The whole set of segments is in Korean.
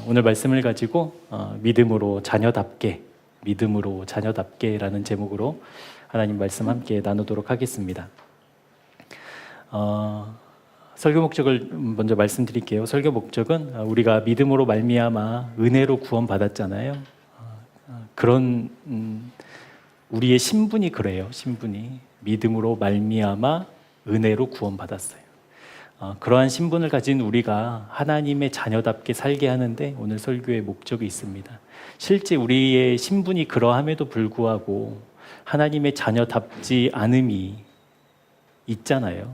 오늘 말씀을 가지고 믿음으로 자녀답게라는 제목으로 하나님 말씀 함께 나누도록 하겠습니다. 설교 목적을 먼저 말씀드릴게요. 설교 목적은 우리가 믿음으로 말미암아 은혜로 구원받았잖아요. 그런 우리의 신분이 그래요. 신분이 믿음으로 말미암아 은혜로 구원받았어요. 그러한 신분을 가진 우리가 하나님의 자녀답게 살게 하는데 오늘 설교의 목적이 있습니다. 실제 우리의 신분이 그러함에도 불구하고 하나님의 자녀답지 않음이 있잖아요.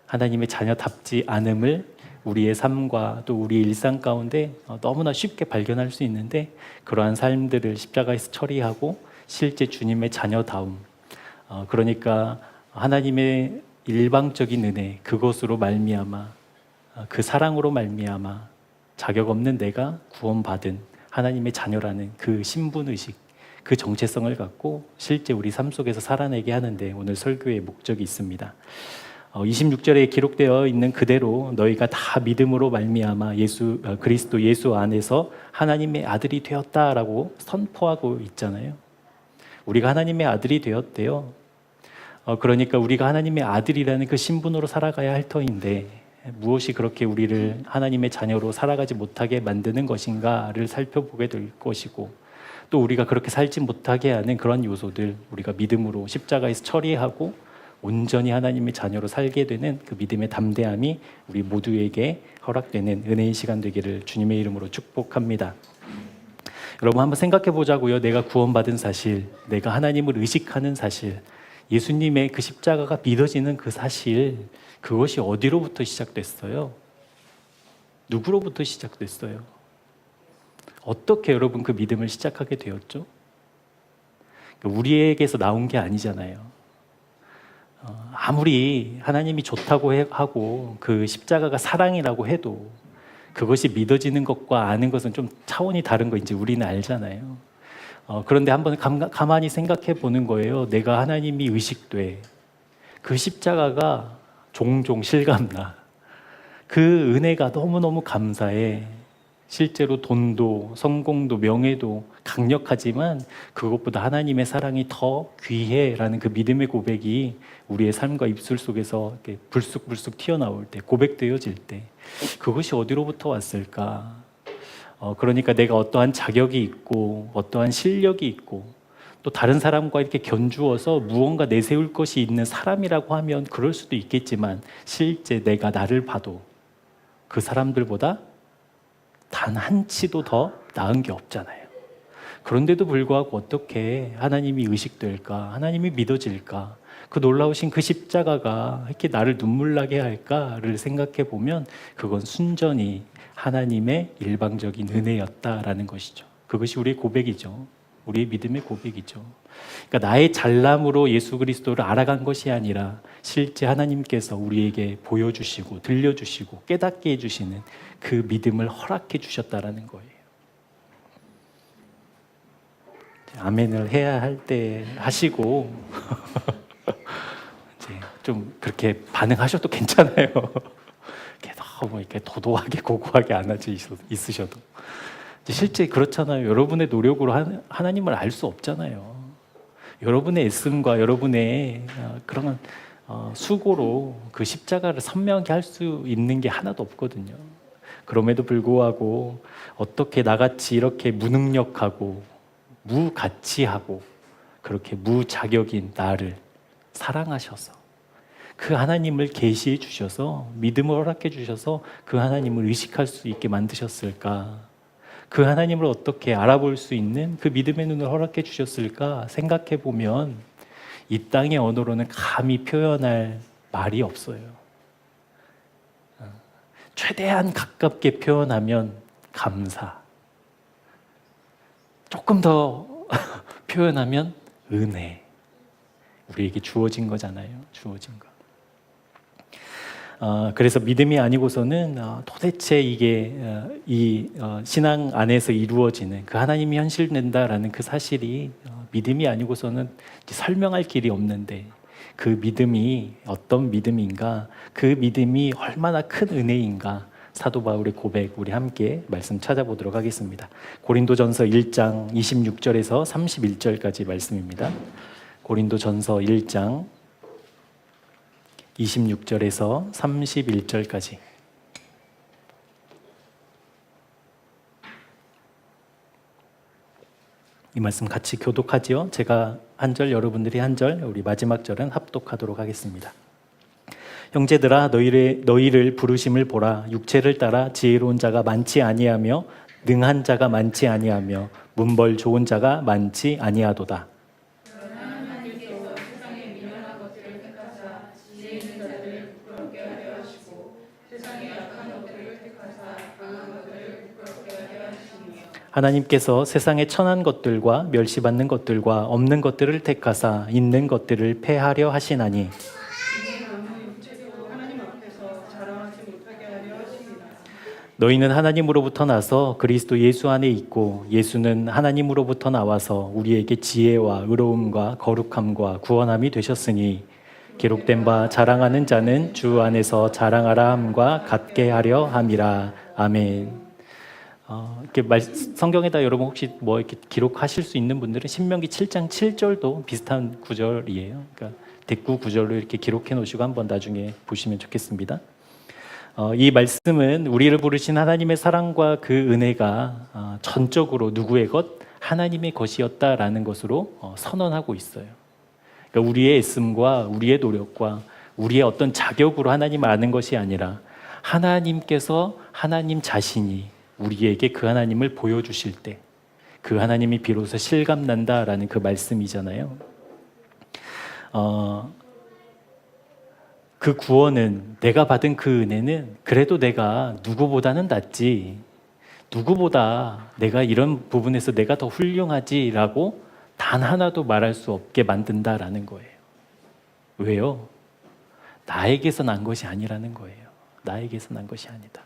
하나님의 자녀답지 않음을 우리의 삶과 또 우리 일상 가운데 너무나 쉽게 발견할 수 있는데 그러한 삶들을 십자가에서 처리하고 실제 주님의 자녀다움, 그러니까 하나님의 일방적인 은혜, 그것으로 말미암아, 그 사랑으로 말미암아 자격 없는 내가 구원받은 하나님의 자녀라는 그 신분의식, 그 정체성을 갖고 실제 우리 삶 속에서 살아내게 하는데 오늘 설교의 목적이 있습니다. 26절에 기록되어 있는 그대로 너희가 다 믿음으로 말미암아 그리스도 예수 안에서 하나님의 아들이 되었다라고 선포하고 있잖아요. 우리가 하나님의 아들이 되었대요. 그러니까 우리가 하나님의 아들이라는 그 신분으로 살아가야 할 터인데 무엇이 그렇게 우리를 하나님의 자녀로 살아가지 못하게 만드는 것인가를 살펴보게 될 것이고, 또 우리가 그렇게 살지 못하게 하는 그런 요소들 우리가 믿음으로 십자가에서 처리하고 온전히 하나님의 자녀로 살게 되는 그 믿음의 담대함이 우리 모두에게 허락되는 은혜의 시간 되기를 주님의 이름으로 축복합니다. 여러분 한번 생각해 보자고요. 내가 구원받은 사실, 내가 하나님을 의식하는 사실, 예수님의 그 십자가가 믿어지는 그 사실, 그것이 어디로부터 시작됐어요? 누구로부터 시작됐어요? 어떻게 여러분 그 믿음을 시작하게 되었죠? 우리에게서 나온 게 아니잖아요. 아무리 하나님이 좋다고 하고 그 십자가가 사랑이라고 해도 그것이 믿어지는 것과 아는 것은 좀 차원이 다른 거 이제 우리는 알잖아요. 그런데 한번 가만히 생각해 보는 거예요. 내가 하나님이 의식돼. 그 십자가가 종종 실감나. 그 은혜가 너무너무 감사해. 실제로 돈도 성공도 명예도 강력하지만 그것보다 하나님의 사랑이 더 귀해라는 그 믿음의 고백이 우리의 삶과 입술 속에서 이렇게 불쑥불쑥 튀어나올 때, 고백되어질 때 그것이 어디로부터 왔을까? 그러니까 내가 어떠한 자격이 있고 어떠한 실력이 있고 또 다른 사람과 이렇게 견주어서 무언가 내세울 것이 있는 사람이라고 하면 그럴 수도 있겠지만 실제 내가 나를 봐도 그 사람들보다 단 한 치도 더 나은 게 없잖아요. 그런데도 불구하고 어떻게 하나님이 의식될까? 하나님이 믿어질까? 그 놀라우신 그 십자가가 이렇게 나를 눈물 나게 할까를 생각해 보면 그건 순전히 하나님의 일방적인 은혜였다라는 것이죠. 그것이 우리의 고백이죠. 우리의 믿음의 고백이죠. 그러니까 나의 잘남으로 예수 그리스도를 알아간 것이 아니라 실제 하나님께서 우리에게 보여주시고 들려주시고 깨닫게 해주시는 그 믿음을 허락해 주셨다라는 거예요. 아멘을 해야 할 때 하시고 이제 좀 그렇게 반응하셔도 괜찮아요. 너무 이렇게 도도하게 고고하게 안 하지 있으셔도 실제 그렇잖아요. 여러분의 노력으로 하나님을 알 수 없잖아요. 여러분의 애씀과 여러분의 그런 수고로 그 십자가를 선명하게 할 수 있는 게 하나도 없거든요. 그럼에도 불구하고 어떻게 나같이 이렇게 무능력하고 무가치하고 그렇게 무자격인 나를 사랑하셔서 그 하나님을 계시해 주셔서 믿음을 허락해 주셔서 그 하나님을 의식할 수 있게 만드셨을까? 그 하나님을 어떻게 알아볼 수 있는 그 믿음의 눈을 허락해 주셨을까 생각해 보면 이 땅의 언어로는 감히 표현할 말이 없어요. 최대한 가깝게 표현하면 감사. 조금 더 표현하면 은혜. 우리에게 주어진 거잖아요. 주어진 거. 그래서 믿음이 아니고서는 도대체 이게 이 신앙 안에서 이루어지는 그 하나님이 현실된다라는 그 사실이 믿음이 아니고서는 설명할 길이 없는데 그 믿음이 어떤 믿음인가, 그 믿음이 얼마나 큰 은혜인가, 사도 바울의 고백 우리 함께 말씀 찾아보도록 하겠습니다. 고린도전서 1장 26절에서 31절까지 말씀입니다. 고린도전서 1장 26절에서 31절까지. 이 말씀 같이 교독하지요. 제가 한 절, 여러분들이 한 절, 우리 마지막 절은 합독하도록 하겠습니다. 형제들아, 너희를 부르심을 보라. 육체를 따라 지혜로운 자가 많지 아니하며 능한 자가 많지 아니하며 문벌 좋은 자가 많지 아니하도다. 하나님께서 세상에 천한 것들과 멸시받는 것들과 없는 것들을 택하사 있는 것들을 폐하려 하시나니 너희는 하나님으로부터 나서 그리스도 예수 안에 있고 예수는 하나님으로부터 나와서 우리에게 지혜와 의로움과 거룩함과 구원함이 되셨으니 기록된 바 자랑하는 자는 주 안에서 자랑하라 함과 같게 하려 함이라. 아멘. 이렇게 성경에다 여러분 혹시 뭐 이렇게 기록하실 수 있는 분들은 신명기 7장 7절도 비슷한 구절이에요. 그러니까 대구 구절로 이렇게 기록해 놓으시고 한번 나중에 보시면 좋겠습니다. 이 말씀은 우리를 부르신 하나님의 사랑과 그 은혜가 전적으로 누구의 것? 하나님의 것이었다라는 것으로 선언하고 있어요. 그러니까 우리의 애씀과 우리의 노력과 우리의 어떤 자격으로 하나님을 아는 것이 아니라 하나님께서 하나님 자신이 우리에게 그 하나님을 보여주실 때 그 하나님이 비로소 실감난다라는 그 말씀이잖아요. 그 구원은, 내가 받은 그 은혜는 그래도 내가 누구보다는 낫지, 누구보다 내가 이런 부분에서 내가 더 훌륭하지라고 단 하나도 말할 수 없게 만든다라는 거예요. 왜요? 나에게서 난 것이 아니라는 거예요. 나에게서 난 것이 아니다.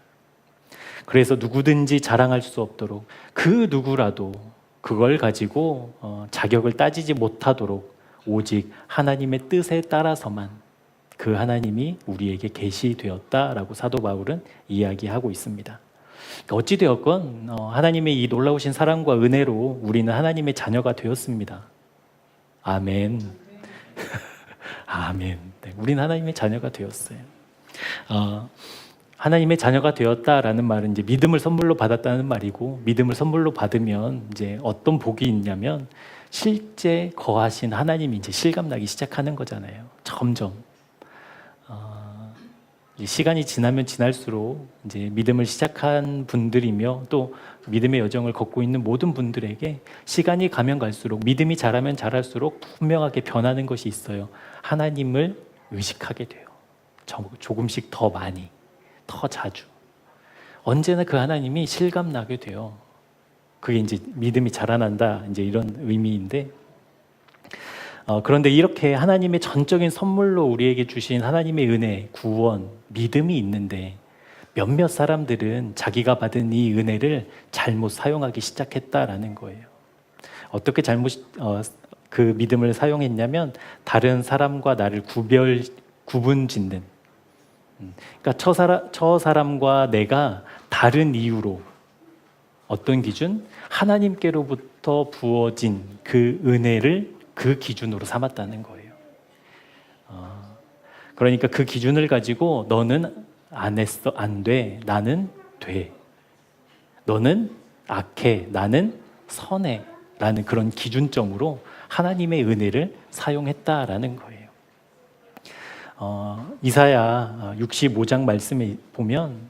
그래서 누구든지 자랑할 수 없도록 그 누구라도 그걸 가지고 자격을 따지지 못하도록 오직 하나님의 뜻에 따라서만 그 하나님이 우리에게 계시되었다라고 사도 바울은 이야기하고 있습니다. 어찌되었건 하나님의 이 놀라우신 사랑과 은혜로 우리는 하나님의 자녀가 되었습니다. 아멘. 아멘. 네, 우리는 하나님의 자녀가 되었어요. 하나님의 자녀가 되었다라는 말은 이제 믿음을 선물로 받았다는 말이고, 믿음을 선물로 받으면 이제 어떤 복이 있냐면 실제 거하신 하나님이 이제 실감나기 시작하는 거잖아요. 점점 시간이 지나면 지날수록 이제 믿음을 시작한 분들이며 또 믿음의 여정을 걷고 있는 모든 분들에게 시간이 가면 갈수록, 믿음이 자라면 자랄수록 분명하게 변하는 것이 있어요. 하나님을 의식하게 돼요. 조금씩 더 많이, 더 자주. 언제나 그 하나님이 실감나게 돼요. 그게 이제 믿음이 자라난다, 이제 이런 의미인데, 그런데 이렇게 하나님의 전적인 선물로 우리에게 주신 하나님의 은혜, 구원, 믿음이 있는데 몇몇 사람들은 자기가 받은 이 은혜를 잘못 사용하기 시작했다라는 거예요. 어떻게 그 믿음을 사용했냐면 다른 사람과 나를 구분짓는, 그러니까 저 사람과 내가 다른 이유로, 어떤 기준? 하나님께로부터 부어진 그 은혜를 그 기준으로 삼았다는 거예요. 그러니까 그 기준을 가지고 너는 안 했어, 안 돼, 나는 돼. 너는 악해, 나는 선해 라는 그런 기준점으로 하나님의 은혜를 사용했다라는 거예요. 이사야 65장 말씀에 보면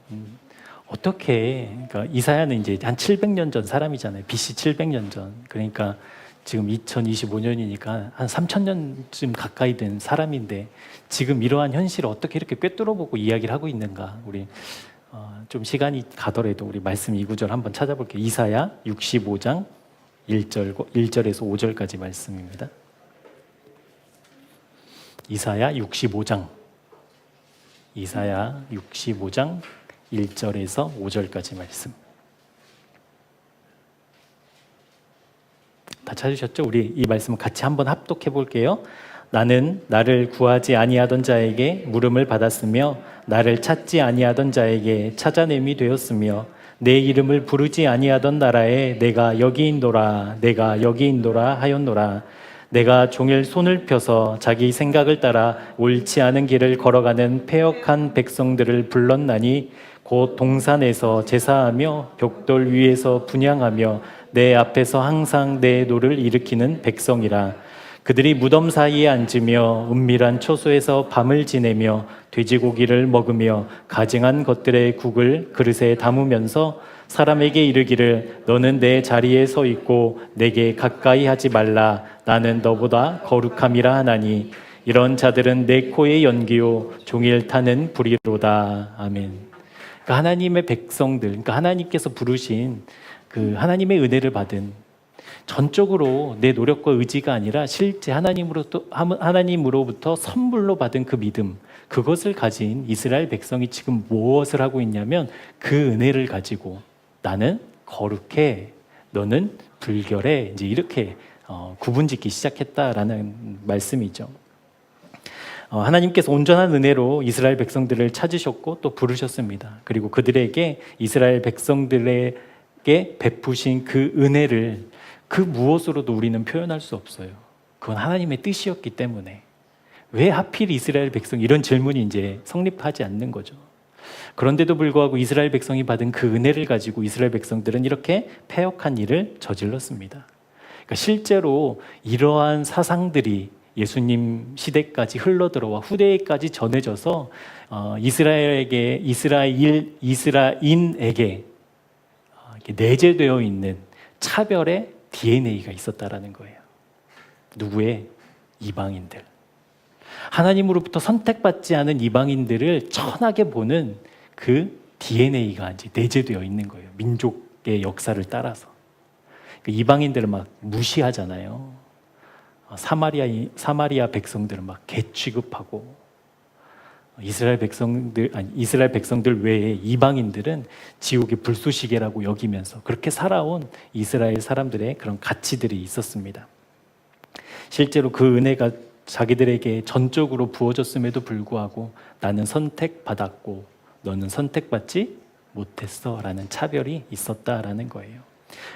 어떻게, 그러니까 이사야는 이제 한 700년 전 사람이잖아요. BC 700년 전. 그러니까 지금 2025년이니까 한 3000년쯤 가까이 된 사람인데 지금 이러한 현실을 어떻게 이렇게 꿰뚫어보고 이야기를 하고 있는가. 우리 좀 시간이 가더라도 우리 말씀 2구절 한번 찾아볼게요. 이사야 65장 1절에서 5절까지 말씀입니다. 이사야 65장 1절에서 5절까지 말씀. 다 찾으셨죠? 우리 이 말씀을 같이 한번 합독해 볼게요. 나는 나를 구하지 아니하던 자에게 물음을 받았으며 나를 찾지 아니하던 자에게 찾아냄이 되었으며 내 이름을 부르지 아니하던 나라에 내가 여기 있노라 내가 여기 있노라 하였노라. 내가 종일 손을 펴서 자기 생각을 따라 옳지 않은 길을 걸어가는 패역한 백성들을 불렀나니 곧 동산에서 제사하며 벽돌 위에서 분향하며 내 앞에서 항상 내 노를 일으키는 백성이라. 그들이 무덤 사이에 앉으며 은밀한 초소에서 밤을 지내며 돼지고기를 먹으며 가증한 것들의 국을 그릇에 담으면서 사람에게 이르기를 너는 내 자리에 서 있고 내게 가까이 하지 말라 나는 너보다 거룩함이라 하나니 이런 자들은 내 코의 연기요 종일 타는 불이로다. 아멘. 그러니까 하나님의 백성들, 그러니까 하나님께서 부르신 그 하나님의 은혜를 받은 전적으로 내 노력과 의지가 아니라 실제 하나님으로부터 선물로 받은 그 믿음, 그것을 가진 이스라엘 백성이 지금 무엇을 하고 있냐면 그 은혜를 가지고 나는 거룩해, 너는 불결해, 이제 이렇게 구분짓기 시작했다라는 말씀이죠. 하나님께서 온전한 은혜로 이스라엘 백성들을 찾으셨고 또 부르셨습니다. 그리고 그들에게 이스라엘 백성들에게 베푸신 그 은혜를 그 무엇으로도 우리는 표현할 수 없어요. 그건 하나님의 뜻이었기 때문에. 왜 하필 이스라엘 백성, 이런 질문이 이제 성립하지 않는 거죠. 그런데도 불구하고 이스라엘 백성이 받은 그 은혜를 가지고 이스라엘 백성들은 이렇게 패역한 일을 저질렀습니다. 그러니까 실제로 이러한 사상들이 예수님 시대까지 흘러들어와 후대에까지 전해져서 이스라엘인에게 내재되어 있는 차별의 DNA가 있었다라는 거예요. 누구의? 이방인들. 하나님으로부터 선택받지 않은 이방인들을 천하게 보는 그 DNA가 이제 내재되어 있는 거예요. 민족의 역사를 따라서. 이방인들을 막 무시하잖아요. 사마리아 백성들을 막 개 취급하고 이스라엘 백성들 외에 이방인들은 지옥의 불쏘시개라고 여기면서 그렇게 살아온 이스라엘 사람들의 그런 가치들이 있었습니다. 실제로 그 은혜가 자기들에게 전적으로 부어졌음에도 불구하고 나는 선택받았고 너는 선택받지 못했어 라는 차별이 있었다라는 거예요.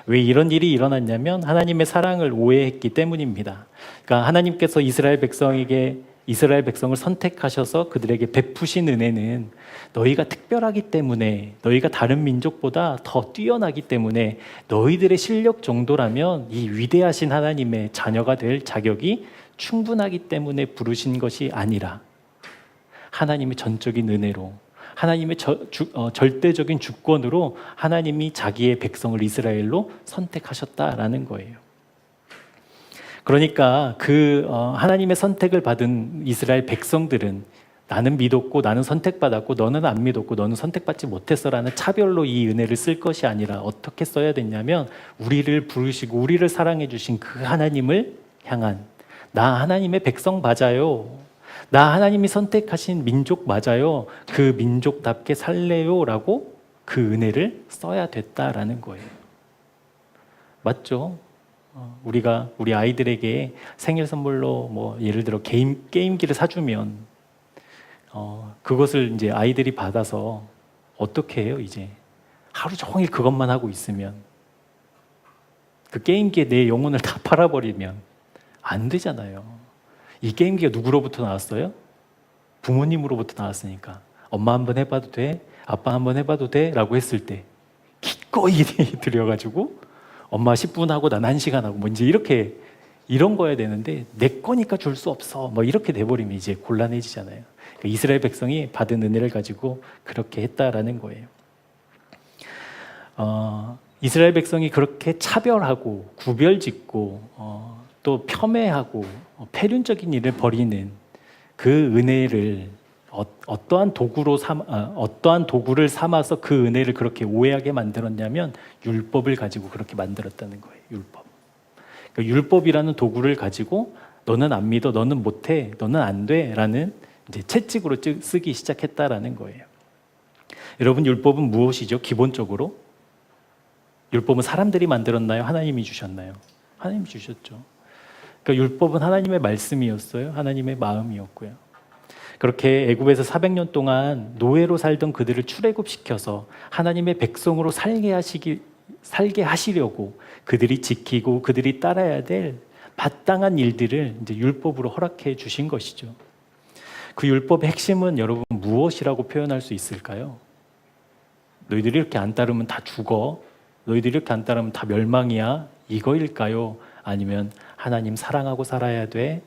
왜 이런 일이 일어났냐면 하나님의 사랑을 오해했기 때문입니다. 그러니까 하나님께서 이스라엘 백성을 선택하셔서 그들에게 베푸신 은혜는 너희가 특별하기 때문에, 너희가 다른 민족보다 더 뛰어나기 때문에 너희들의 실력 정도라면 이 위대하신 하나님의 자녀가 될 자격이 충분하기 때문에 부르신 것이 아니라 하나님의 전적인 은혜로, 하나님의 절대적인 주권으로 하나님이 자기의 백성을 이스라엘로 선택하셨다라는 거예요. 그러니까 하나님의 선택을 받은 이스라엘 백성들은 나는 믿었고 나는 선택받았고 너는 안 믿었고 너는 선택받지 못했어라는 차별로 이 은혜를 쓸 것이 아니라 어떻게 써야 됐냐면 우리를 부르시고 우리를 사랑해 주신 그 하나님을 향한 나 하나님의 백성 맞아요. 나 하나님이 선택하신 민족 맞아요. 그 민족답게 살래요 라고 그 은혜를 써야 됐다라는 거예요. 맞죠? 우리가 우리 아이들에게 생일 선물로 뭐 예를 들어 게임기를 사주면 그것을 이제 아이들이 받아서 어떻게 해요? 이제 하루 종일 그것만 하고 있으면 그 게임기에 내 영혼을 다 팔아버리면 안 되잖아요. 이 게임기가 누구로부터 나왔어요? 부모님으로부터 나왔으니까 엄마 한번 해봐도 돼? 아빠 한번 해봐도 돼? 라고 했을 때 기꺼이 들여가지고 엄마 10분 하고 난 1시간 하고 뭐 이제 이런 거야 되는데 내 거니까 줄 수 없어 뭐 이렇게 돼버리면 이제 곤란해지잖아요. 그러니까 이스라엘 백성이 받은 은혜를 가지고 그렇게 했다라는 거예요. 이스라엘 백성이 그렇게 차별하고 구별짓고 또 폄훼하고 폐륜적인 일을 벌이는 그 은혜를 어떠한 도구를 삼아서 그 은혜를 그렇게 오해하게 만들었냐면 율법을 가지고 그렇게 만들었다는 거예요. 율법. 그러니까 율법이라는 도구를 가지고 너는 안 믿어, 너는 못해, 너는 안 돼라는 이제 채찍으로 쓰기 시작했다라는 거예요. 여러분 율법은 무엇이죠? 기본적으로 율법은 사람들이 만들었나요? 하나님이 주셨나요? 하나님이 주셨죠. 그러니까 율법은 하나님의 말씀이었어요. 하나님의 마음이었고요. 그렇게 애굽에서 400년 동안 노예로 살던 그들을 출애굽시켜서 하나님의 백성으로 살게 하시려고 그들이 지키고 그들이 따라야 될 마땅한 일들을 이제 율법으로 허락해 주신 것이죠. 그 율법의 핵심은 여러분 무엇이라고 표현할 수 있을까요? 너희들이 이렇게 안 따르면 다 죽어. 너희들이 이렇게 안 따르면 다 멸망이야. 이거일까요? 아니면 하나님 사랑하고 살아야 돼.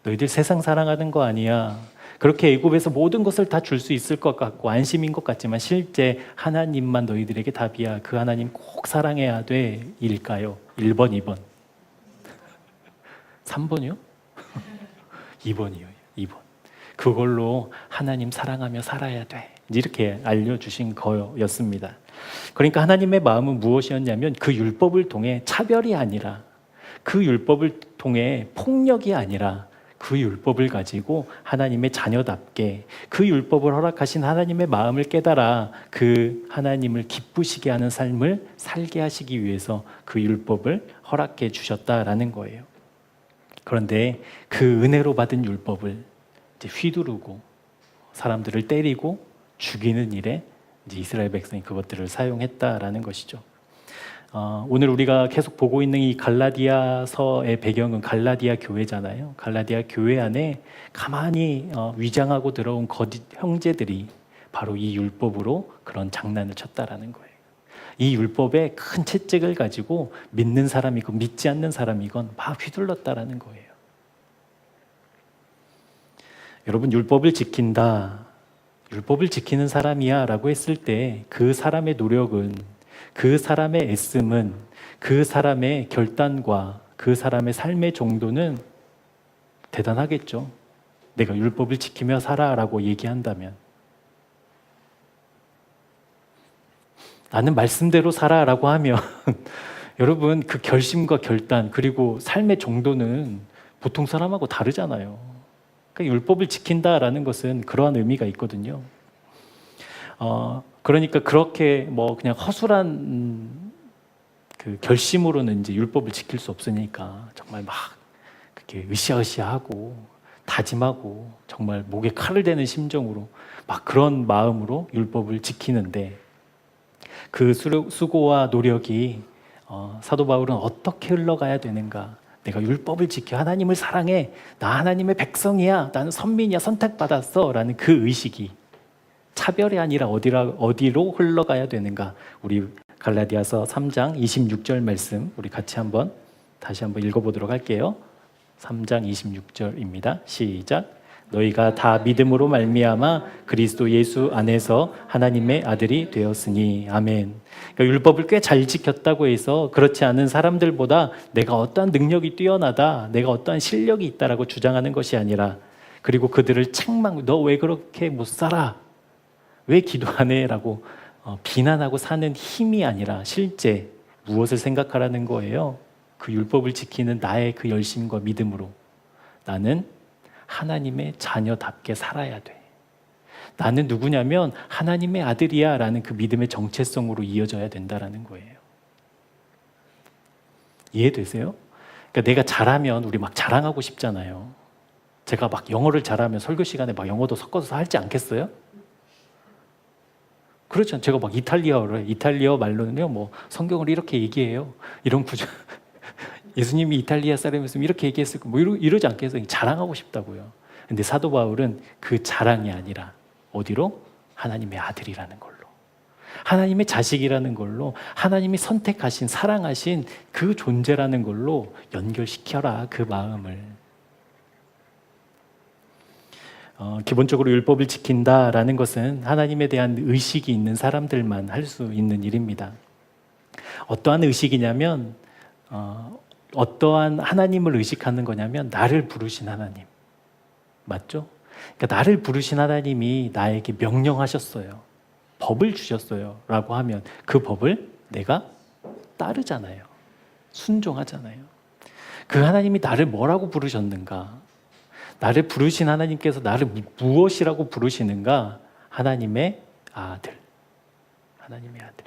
너희들 세상 사랑하는 거 아니야. 그렇게 애굽에서 모든 것을 다 줄 수 있을 것 같고 안심인 것 같지만 실제 하나님만 너희들에게 답이야. 그 하나님 꼭 사랑해야 돼. 일까요? 1번, 2번. 3번이요? 2번이요. 2번. 그걸로 하나님 사랑하며 살아야 돼. 이렇게 알려주신 거였습니다. 그러니까 하나님의 마음은 무엇이었냐면 그 율법을 통해 차별이 아니라 그 율법을 통해 폭력이 아니라 그 율법을 가지고 하나님의 자녀답게 그 율법을 허락하신 하나님의 마음을 깨달아 그 하나님을 기쁘시게 하는 삶을 살게 하시기 위해서 그 율법을 허락해 주셨다라는 거예요. 그런데 그 은혜로 받은 율법을 이제 휘두르고 사람들을 때리고 죽이는 일에 이제 이스라엘 백성이 그것들을 사용했다라는 것이죠. 오늘 우리가 계속 보고 있는 이 갈라디아서의 배경은 갈라디아 교회잖아요. 갈라디아 교회 안에 가만히 위장하고 들어온 거짓 형제들이 바로 이 율법으로 그런 장난을 쳤다라는 거예요. 이 율법의 큰 채찍을 가지고 믿는 사람이건 믿지 않는 사람이건 막 휘둘렀다라는 거예요. 여러분, 율법을 지킨다, 율법을 지키는 사람이야 라고 했을 때 그 사람의 노력은, 그 사람의 애씀은, 그 사람의 결단과 그 사람의 삶의 정도는 대단하겠죠. 내가 율법을 지키며 살아라고 얘기한다면, 나는 말씀대로 살아라고 하면 여러분, 그 결심과 결단 그리고 삶의 정도는 보통 사람하고 다르잖아요. 그러니까 율법을 지킨다라는 것은 그러한 의미가 있거든요. 그러니까 그렇게 뭐 그냥 허술한 그 결심으로는 이제 율법을 지킬 수 없으니까 정말 막 그렇게 으쌰으쌰하고 다짐하고 정말 목에 칼을 대는 심정으로 막 그런 마음으로 율법을 지키는데, 그 수고와 노력이 사도 바울은 어떻게 흘러가야 되는가? 내가 율법을 지켜 하나님을 사랑해, 나 하나님의 백성이야, 나는 선민이야, 선택받았어 라는 그 의식이 차별이 아니라 어디로 흘러가야 되는가? 우리 갈라디아서 3장 26절 말씀 우리 같이 다시 한번 읽어보도록 할게요. 3장 26절입니다. 시작. 너희가 다 믿음으로 말미암아 그리스도 예수 안에서 하나님의 아들이 되었으니. 아멘. 그러니까 율법을 꽤 잘 지켰다고 해서 그렇지 않은 사람들보다 내가 어떠한 능력이 뛰어나다, 내가 어떠한 실력이 있다라고 주장하는 것이 아니라, 그리고 그들을 너 왜 그렇게 못 살아? 왜 기도 안 해? 라고 비난하고 사는 힘이 아니라 실제 무엇을 생각하라는 거예요? 그 율법을 지키는 나의 그 열심과 믿음으로 나는 하나님의 자녀답게 살아야 돼. 나는 누구냐면 하나님의 아들이야 라는 그 믿음의 정체성으로 이어져야 된다라는 거예요. 이해되세요? 그러니까 내가 잘하면 우리 막 자랑하고 싶잖아요. 제가 막 영어를 잘하면 설교 시간에 막 영어도 섞어서 할지 않겠어요? 그렇죠. 제가 막 이탈리아 말로는요, 뭐 성경을 이렇게 얘기해요. 이런 구조. 예수님이 이탈리아 사람이었으면 이렇게 얘기했을 거, 뭐 이러지 않겠어요? 자랑하고 싶다고요. 근데 사도 바울은 그 자랑이 아니라 어디로? 하나님의 아들이라는 걸로, 하나님의 자식이라는 걸로, 하나님이 선택하신, 사랑하신 그 존재라는 걸로 연결시켜라, 그 마음을. 기본적으로 율법을 지킨다라는 것은 하나님에 대한 의식이 있는 사람들만 할 수 있는 일입니다. 어떠한 의식이냐면 어떠한 하나님을 의식하는 거냐면 나를 부르신 하나님, 맞죠? 그러니까 나를 부르신 하나님이 나에게 명령하셨어요, 법을 주셨어요 라고 하면 그 법을 내가 따르잖아요, 순종하잖아요. 그 하나님이 나를 뭐라고 부르셨는가? 나를 부르신 하나님께서 나를 무엇이라고 부르시는가? 하나님의 아들, 하나님의 아들.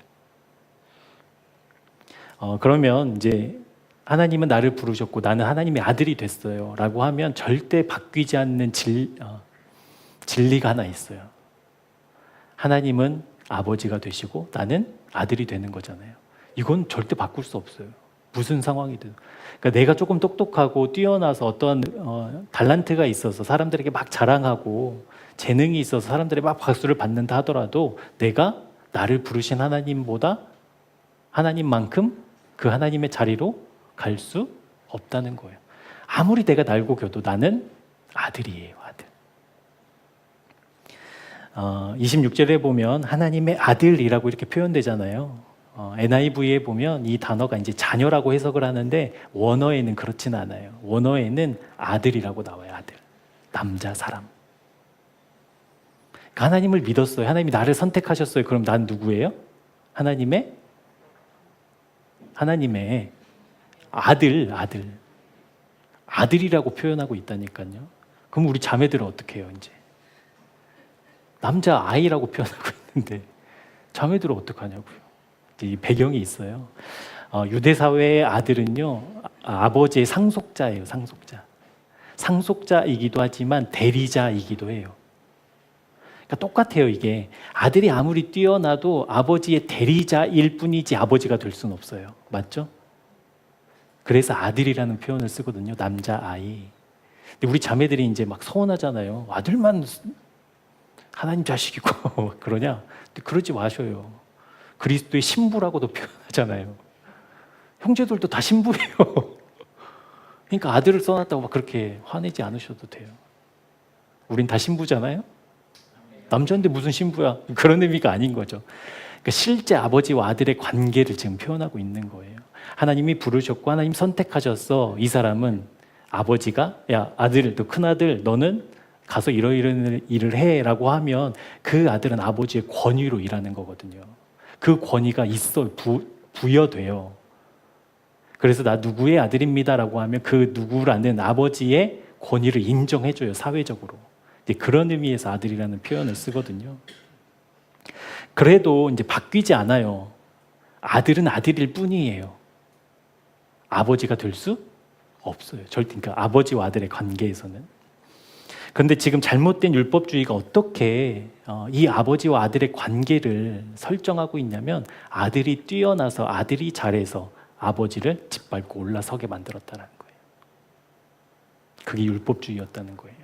그러면 이제 하나님은 나를 부르셨고 나는 하나님의 아들이 됐어요 라고 하면 절대 바뀌지 않는 진리가 하나 있어요. 하나님은 아버지가 되시고 나는 아들이 되는 거잖아요. 이건 절대 바꿀 수 없어요. 무슨 상황이든. 그러니까 내가 조금 똑똑하고 뛰어나서 어떤 달란트가 있어서 사람들에게 막 자랑하고 재능이 있어서 사람들이 막 박수를 받는다 하더라도 내가 나를 부르신 하나님보다 하나님만큼 그 하나님의 자리로 갈 수 없다는 거예요. 아무리 내가 날고 겨도 나는 아들이에요, 아들. 26절에 보면 하나님의 아들이라고 이렇게 표현되잖아요. NIV에 보면 이 단어가 이제 자녀라고 해석을 하는데 원어에는 그렇진 않아요. 원어에는 아들이라고 나와요, 아들. 남자, 사람. 그러니까 하나님을 믿었어요. 하나님이 나를 선택하셨어요. 그럼 난 누구예요? 하나님의 아들. 아들이라고 표현하고 있다니까요. 그럼 우리 자매들은 어떻게 해요, 이제? 남자 아이라고 표현하고 있는데 자매들은 어떡하냐고요. 이 배경이 있어요. 유대 사회의 아들은요, 아버지의 상속자예요, 상속자. 상속자이기도 하지만 대리자이기도 해요. 그러니까 똑같아요, 이게. 아들이 아무리 뛰어나도 아버지의 대리자일 뿐이지 아버지가 될 수는 없어요. 맞죠? 그래서 아들이라는 표현을 쓰거든요, 남자 아이. 근데 우리 자매들이 이제 막 서운하잖아요. 아들만 하나님 자식이고 그러냐? 근데 그러지 마셔요. 그리스도의 신부라고도 표현하잖아요. 형제들도 다 신부예요. 그러니까 아들을 써놨다고 막 그렇게 화내지 않으셔도 돼요. 우린 다 신부잖아요. 남자인데 무슨 신부야? 그런 의미가 아닌 거죠. 그러니까 실제 아버지와 아들의 관계를 지금 표현하고 있는 거예요. 하나님이 부르셨고 하나님 선택하셨어. 이 사람은 아버지가 야 아들, 너 큰아들 너는 가서 이러이러한 일을 해라고 하면 그 아들은 아버지의 권위로 일하는 거거든요. 그 권위가 있어요. 부여돼요. 그래서 나 누구의 아들입니다라고 하면 그 누구라는 아버지의 권위를 인정해줘요, 사회적으로. 그런 의미에서 아들이라는 표현을 쓰거든요. 그래도 이제 바뀌지 않아요. 아들은 아들일 뿐이에요. 아버지가 될 수 없어요. 절대. 그러니까 아버지와 아들의 관계에서는. 그런데 지금 잘못된 율법주의가 어떻게 이 아버지와 아들의 관계를 설정하고 있냐면 아들이 뛰어나서 아들이 잘해서 아버지를 짓밟고 올라서게 만들었다는 거예요. 그게 율법주의였다는 거예요.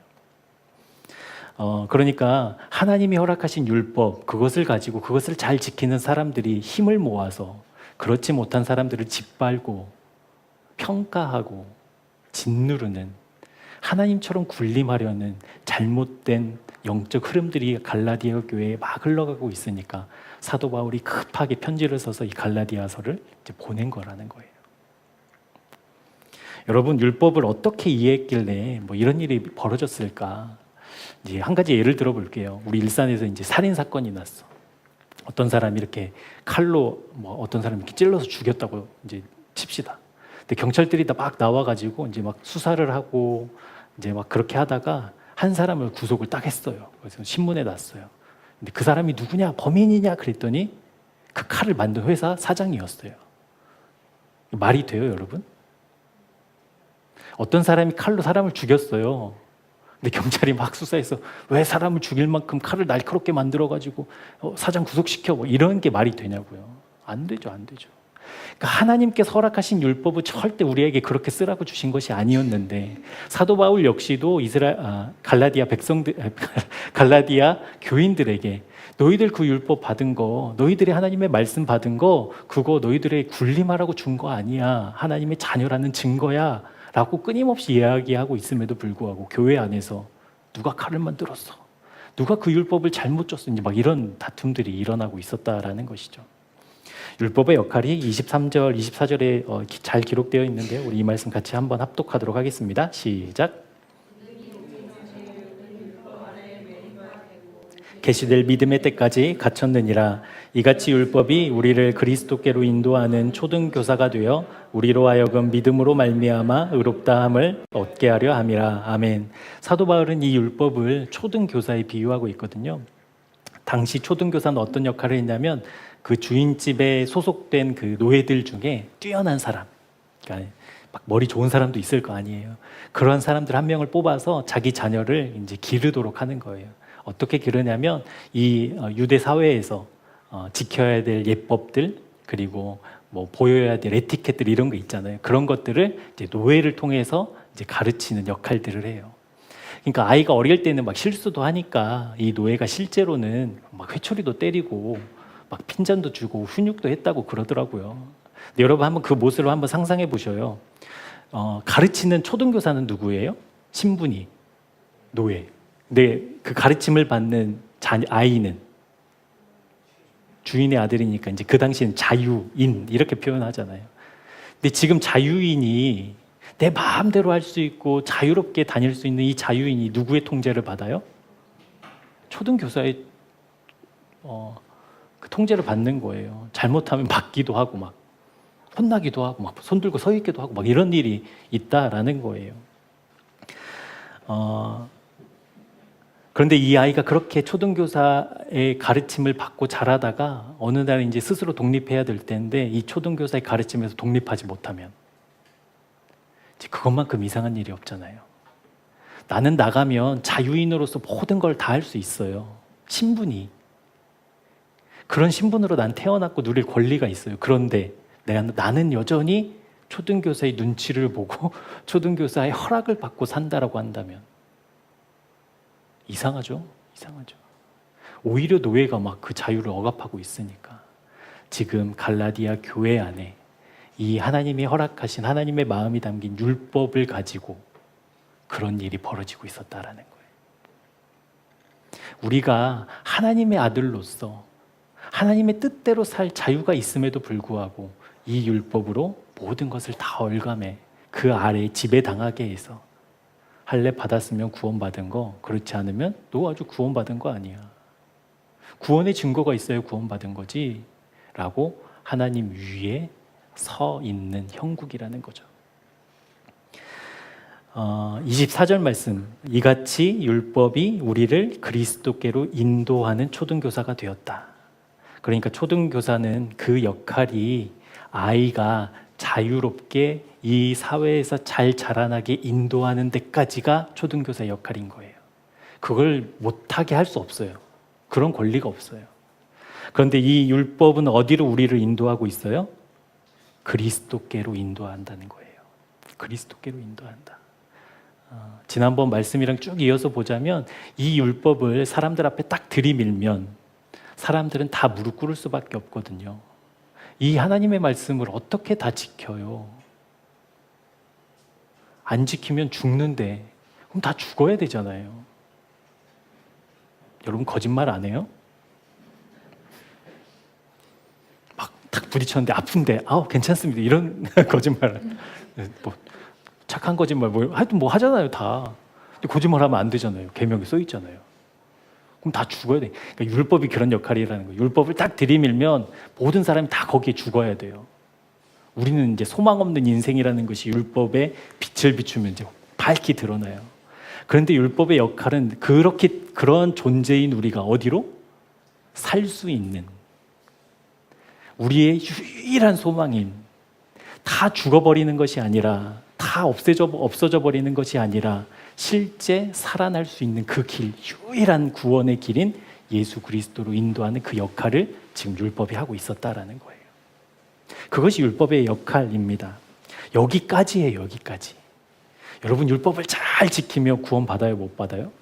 그러니까 하나님이 허락하신 율법, 그것을 가지고 그것을 잘 지키는 사람들이 힘을 모아서 그렇지 못한 사람들을 짓밟고 평가하고 짓누르는, 하나님처럼 군림하려는 잘못된 영적 흐름들이 갈라디아 교회에 막 흘러가고 있으니까 사도 바울이 급하게 편지를 써서 이 갈라디아서를 이제 보낸 거라는 거예요. 여러분, 율법을 어떻게 이해했길래 뭐 이런 일이 벌어졌을까? 이제 한 가지 예를 들어볼게요. 우리 일산에서 이제 살인 사건이 났어. 어떤 사람이 이렇게 칼로 어떤 사람이 이렇게 찔러서 죽였다고 이제 칩시다. 근데 경찰들이 다 막 나와가지고 이제 막 수사를 하고 이제 막 그렇게 하다가 한 사람을 구속을 딱 했어요. 그래서 신문에 났어요. 근데 그 사람이 누구냐, 범인이냐 그랬더니 그 칼을 만든 회사 사장이었어요. 말이 돼요, 여러분? 어떤 사람이 칼로 사람을 죽였어요. 근데 경찰이 막 수사해서 왜 사람을 죽일 만큼 칼을 날카롭게 만들어가지고 사장 구속시켜, 뭐 이런 게 말이 되냐고요. 안 되죠, 안 되죠. 그러니까 하나님께서 허락하신 율법은 절대 우리에게 그렇게 쓰라고 주신 것이 아니었는데 사도 바울 역시도 갈라디아 갈라디아 교인들에게 너희들 그 율법 받은 거, 너희들이 하나님의 말씀 받은 거, 그거 너희들의 군림하라고 준 거 아니야. 하나님의 자녀라는 증거야. 라고 끊임없이 이야기하고 있음에도 불구하고 교회 안에서 누가 칼을 만들었어? 누가 그 율법을 잘못 줬어? 이제 막 이런 다툼들이 일어나고 있었다라는 것이죠. 율법의 역할이 23절, 24절에 잘 기록되어 있는데 우리 이 말씀 같이 한번 합독하도록 하겠습니다. 시작. 계시될 믿음의 때까지 갖췄느니라. 이같이 율법이 우리를 그리스도께로 인도하는 초등교사가 되어 우리로 하여금 믿음으로 말미암아 의롭다함을 얻게 하려 함이라. 아멘. 사도 바울은 이 율법을 초등교사에 비유하고 있거든요. 당시 초등교사는 어떤 역할을 했냐면 그 주인집에 소속된 그 노예들 중에 뛰어난 사람, 그러니까 막 머리 좋은 사람도 있을 거 아니에요. 그런 사람들 한 명을 뽑아서 자기 자녀를 이제 기르도록 하는 거예요. 어떻게 기르냐면 이 유대 사회에서 지켜야 될 예법들, 그리고 뭐 보여야 될 에티켓들, 이런 거 있잖아요. 그런 것들을 이제 노예를 통해서 이제 가르치는 역할들을 해요. 그러니까 아이가 어릴 때는 막 실수도 하니까 이 노예가 실제로는 막 회초리도 때리고 막 핀잔도 주고 훈육도 했다고 그러더라고요. 근데 여러분 한번 그 모습을 한번 상상해 보셔요. 가르치는 초등교사는 누구예요? 신분이 노예. 근데 그 가르침을 받는 아이는 주인의 아들이니까 이제 그 당시엔 자유인 이렇게 표현하잖아요. 근데 지금 자유인이 내 마음대로 할 수 있고 자유롭게 다닐 수 있는 이 자유인이 누구의 통제를 받아요? 초등교사의 그 통제를 받는 거예요. 잘못하면 받기도 하고 막 혼나기도 하고 막 손 들고 서 있기도 하고 막 이런 일이 있다라는 거예요. 그런데 이 아이가 그렇게 초등교사의 가르침을 받고 자라다가 어느 날 이제 스스로 독립해야 될 텐데 이 초등교사의 가르침에서 독립하지 못하면 이제 그것만큼 이상한 일이 없잖아요. 나는 나가면 자유인으로서 모든 걸 다 할 수 있어요. 신분이. 그런 신분으로 난 태어났고 누릴 권리가 있어요. 그런데 나는 여전히 초등교사의 눈치를 보고 초등교사의 허락을 받고 산다라고 한다면 이상하죠? 이상하죠. 오히려 노예가 막 그 자유를 억압하고 있으니까 지금 갈라디아 교회 안에 이 하나님이 허락하신 하나님의 마음이 담긴 율법을 가지고 그런 일이 벌어지고 있었다라는 거예요. 우리가 하나님의 아들로서 하나님의 뜻대로 살 자유가 있음에도 불구하고 이 율법으로 모든 것을 다 얼감해 그 아래 지배당하게 해서 할례 받았으면 구원받은 거, 그렇지 않으면 너 아주 구원받은 거 아니야. 구원의 증거가 있어야 구원받은 거지 라고 하나님 위에 서 있는 형국이라는 거죠. 24절 말씀, 이같이 율법이 우리를 그리스도께로 인도하는 초등교사가 되었다. 그러니까 초등교사는 그 역할이 아이가 자유롭게 이 사회에서 잘 자라나게 인도하는 데까지가 초등교사의 역할인 거예요. 그걸 못하게 할 수 없어요. 그런 권리가 없어요. 그런데 이 율법은 어디로 우리를 인도하고 있어요? 그리스도께로 인도한다는 거예요. 그리스도께로 인도한다. 지난번 말씀이랑 쭉 이어서 보자면 이 율법을 사람들 앞에 딱 들이밀면 사람들은 다 무릎 꿇을 수밖에 없거든요. 이 하나님의 말씀을 어떻게 다 지켜요? 안 지키면 죽는데 그럼 다 죽어야 되잖아요. 여러분 거짓말 안 해요? 막 탁 부딪혔는데 아픈데 괜찮습니다. 이런 거짓말. 뭐 착한 거짓말 하여튼 뭐 하잖아요 다. 근데 거짓말하면 안 되잖아요. 계명에 써 있잖아요. 그럼 다 죽어야 돼. 그러니까 율법이 그런 역할이라는 거예요. 율법을 딱 들이밀면 모든 사람이 다 거기에 죽어야 돼요. 우리는 이제 소망 없는 인생이라는 것이 율법에 빛을 비추면 이제 밝히 드러나요. 그런데 율법의 역할은 그런 존재인 우리가 어디로? 살 수 있는 우리의 유일한 소망인, 다 죽어버리는 것이 아니라, 다 없어져 버리는 것이 아니라 실제 살아날 수 있는 그 길, 유일한 구원의 길인 예수 그리스도로 인도하는 그 역할을 지금 율법이 하고 있었다라는 거예요. 그것이 율법의 역할입니다. 여기까지예요, 여기까지. 여러분 율법을 잘 지키며 구원 받아요, 못 받아요?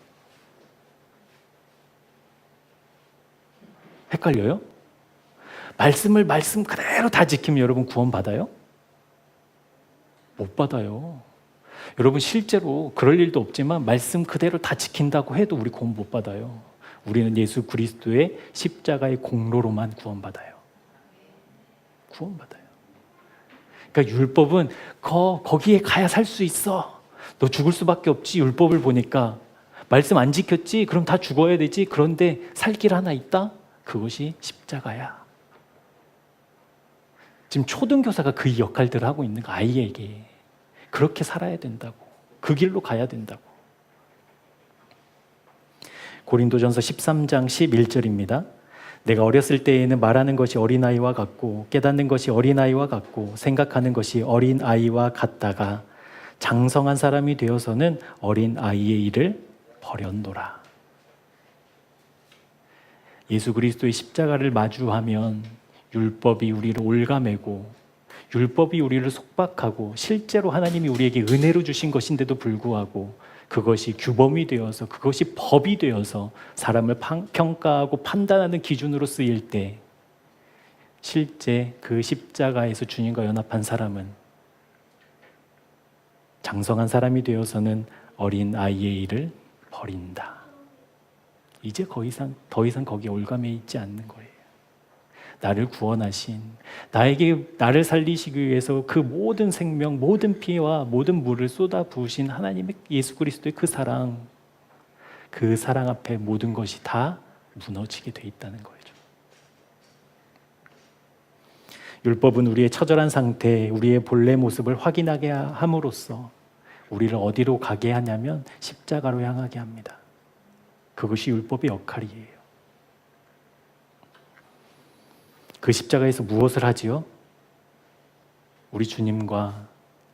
헷갈려요? 말씀 그대로 다 지키면 여러분 구원 받아요? 못 받아요. 여러분 실제로 그럴 일도 없지만 말씀 그대로 다 지킨다고 해도 우리 구원 못 받아요. 우리는 예수 그리스도의 십자가의 공로로만 구원받아요. 구원받아요. 그러니까 율법은 거기에 가야 살 수 있어. 너 죽을 수밖에 없지. 율법을 보니까 말씀 안 지켰지? 그럼 다 죽어야 되지. 그런데 살 길 하나 있다? 그것이 십자가야. 지금 초등교사가 그 역할들을 하고 있는 거, 아이에게. 그렇게 살아야 된다고. 그 길로 가야 된다고. 고린도전서 13장 11절입니다. 내가 어렸을 때에는 말하는 것이 어린아이와 같고 깨닫는 것이 어린아이와 같고 생각하는 것이 어린아이와 같다가 장성한 사람이 되어서는 어린아이의 일을 버렸노라. 예수 그리스도의 십자가를 마주하면 율법이 우리를 올가매고 율법이 우리를 속박하고 실제로 하나님이 우리에게 은혜로 주신 것인데도 불구하고 그것이 규범이 되어서 그것이 법이 되어서 사람을 평가하고 판단하는 기준으로 쓰일 때 실제 그 십자가에서 주님과 연합한 사람은 장성한 사람이 되어서는 어린 아이의 일을 버린다. 이제 더 이상 거기에 올가매 있지 않는 거예요. 나를 구원하신, 나를 살리시기 위해서 그 모든 생명, 모든 피와 모든 물을 쏟아 부으신 하나님의 예수 그리스도의 그 사랑 앞에 모든 것이 다 무너지게 돼 있다는 거죠. 율법은 우리의 처절한 상태, 우리의 본래 모습을 확인하게 함으로써 우리를 어디로 가게 하냐면 십자가로 향하게 합니다. 그것이 율법의 역할이에요. 그 십자가에서 무엇을 하지요? 우리 주님과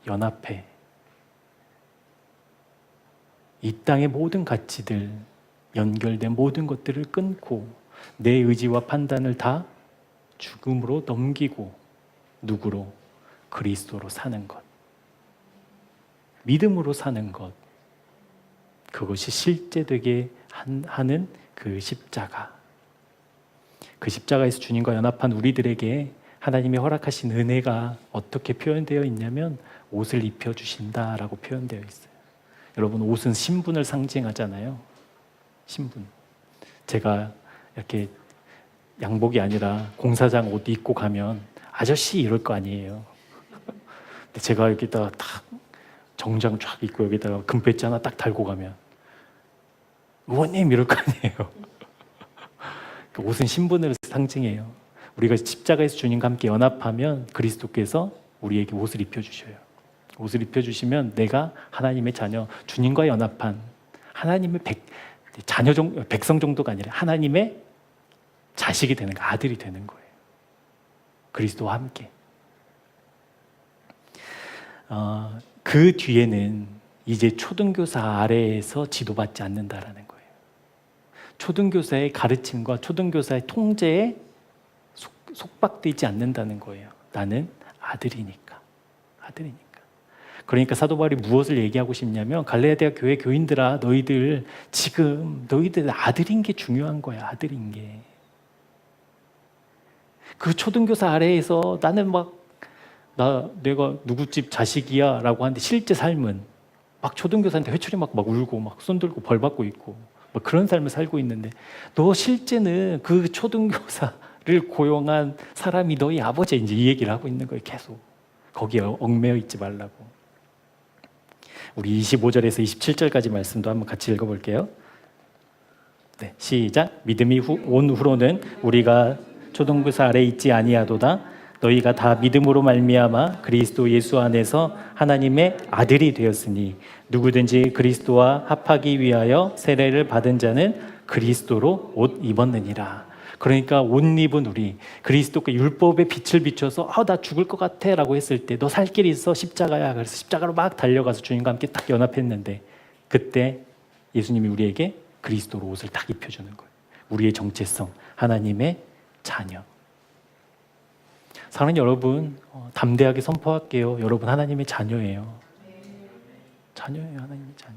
연합해 이 땅의 모든 가치들, 연결된 모든 것들을 끊고 내 의지와 판단을 다 죽음으로 넘기고 누구로? 그리스도로 사는 것. 믿음으로 사는 것. 그것이 실제되게 하는 그 십자가. 그 십자가에서 주님과 연합한 우리들에게 하나님이 허락하신 은혜가 어떻게 표현되어 있냐면 옷을 입혀주신다라고 표현되어 있어요. 여러분, 옷은 신분을 상징하잖아요. 신분. 제가 이렇게 양복이 아니라 공사장 옷 입고 가면 아저씨 이럴 거 아니에요. 근데 제가 여기다가 딱 정장 쫙 입고 여기다가 금배지 하나 딱 달고 가면 의원님 이럴 거 아니에요. 옷은 신분을 상징해요. 우리가 십자가에서 주님과 함께 연합하면 그리스도께서 우리에게 옷을 입혀주셔요. 옷을 입혀주시면 내가 하나님의 자녀, 주님과 연합한 하나님의 백성 정도가 아니라 하나님의 자식이 되는 거예요. 아들이 되는 거예요. 그리스도와 함께. 그 뒤에는 이제 초등교사 아래에서 지도받지 않는다라는 거예요. 초등교사의 가르침과 초등교사의 통제에 속박되지 않는다는 거예요. 나는 아들이니까. 그러니까 사도 바울이 무엇을 얘기하고 싶냐면 갈라디아 교회 교인들아, 너희들 아들인 게 중요한 거야. 아들인 게. 그 초등교사 아래에서 나는 내가 누구 집 자식이야 라고 하는데 실제 삶은 막 초등교사한테 회초리 막 울고 막 손 들고 벌 받고 있고 그런 삶을 살고 있는데 너 실제는 그 초등교사를 고용한 사람이 너희 아버지 이제 이 얘기를 하고 있는 거예요. 계속 거기에 얽매여 있지 말라고. 우리 25절에서 27절까지 말씀도 한번 같이 읽어볼게요. 네, 시작. 믿음이 온 후로는 우리가 초등교사 아래 있지 아니하도다. 너희가 다 믿음으로 말미암아 그리스도 예수 안에서 하나님의 아들이 되었으니 누구든지 그리스도와 합하기 위하여 세례를 받은 자는 그리스도로 옷 입었느니라. 그러니까 옷 입은 우리, 그리스도께 율법의 빛을 비춰서 나 죽을 것 같아 라고 했을 때 너 살 길이 있어, 십자가야. 그래서 십자가로 막 달려가서 주님과 함께 딱 연합했는데 그때 예수님이 우리에게 그리스도로 옷을 딱 입혀주는 거예요. 우리의 정체성, 하나님의 자녀. 사랑하는 여러분, 담대하게 선포할게요. 여러분 하나님의 자녀예요. 자녀예요. 하나님의 자녀.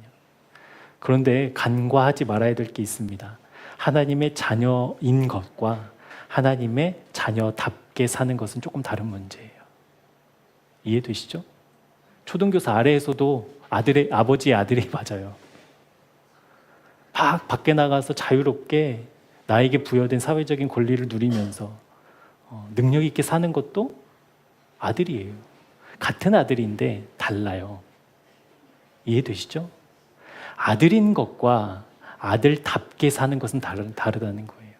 그런데 간과하지 말아야 될 게 있습니다. 하나님의 자녀인 것과 하나님의 자녀답게 사는 것은 조금 다른 문제예요. 이해되시죠? 초등교사 아래에서도 아버지의 아들이 맞아요. 밖에 나가서 자유롭게 나에게 부여된 사회적인 권리를 누리면서 능력 있게 사는 것도 아들이에요. 같은 아들인데 달라요. 이해되시죠? 아들인 것과 아들답게 사는 것은 다르다는 거예요.